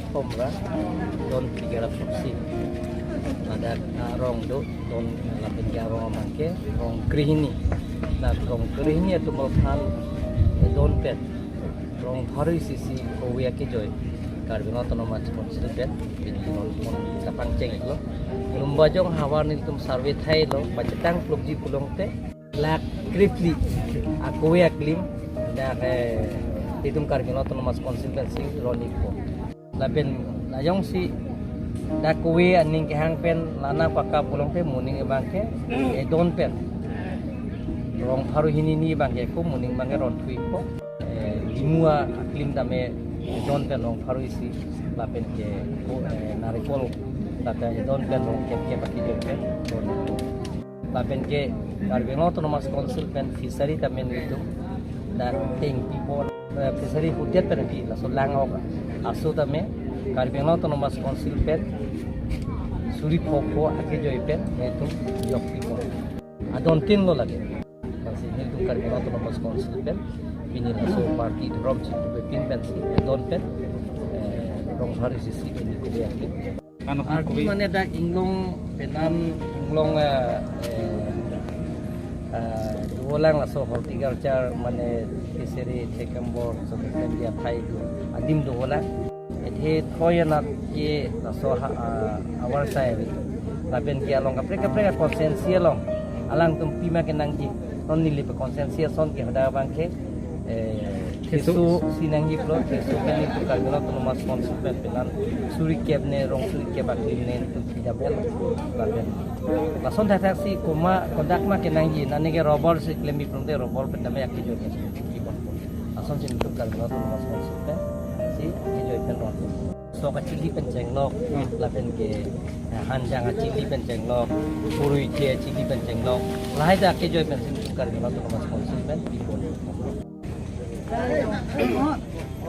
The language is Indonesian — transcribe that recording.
platform lah don 300 ada rong do don lapin ya rong mangke rong grihini na rong grihini itu malphan don pet rong bharu sisi kowe ke joy karbon autonomous consul pet bin non sapang ceng lo lumba jong hawa ni tum survey thai lo bacetang plugji pulong te lak kripli aku ya klim da itum karbon autonomous consul pet sing roni ko laben ayong si da kuwi aning ke hang pen lana paka pulong pe muning e bangke e don pen rong haru hini ni bangke ko muning bangke ron thui ko dimua aklim dame don pen rong haru isi lapen ke ko narikol tata don pen rong ke baki jo pen lapen ke karbon autonomous consul pen fishery tamen itu da ting people fishery hutet pen pi la so langok asu tame karbon autonomous consul pen suri popo ake joy pen itu yokti ko adon tin lo lage kasi itu karbon autonomous consul pen pini la so party drum chit pin pen si adon pen rong hari sisi ini ko ya aku mane da inglong penan inglong duolang la so horticulture mane fishery tekambor so pen dia thai du adim duolang he thoyana ye so awar sai laben ki along kapre konsensia long alang tum pima kenang ji non nili pe konsensia son ki hada bangke kesu sinangi pro kesu kali tu kagala tu mas konsumen pelan suri kebne rong suri kebak ne tu jabel laben lason taksi koma kondak ma kenang ji nani ke robol se klembi pronte robol pe tame yakki jo ki bon ason sin tu kagala tu mas konsumen si joy pen ron so ka chili pen jenglok laben ke hanjang chili pen jenglok purui ke chili pen jenglok lai da ke joy pen sin kar gala tu mas konsumen pi bon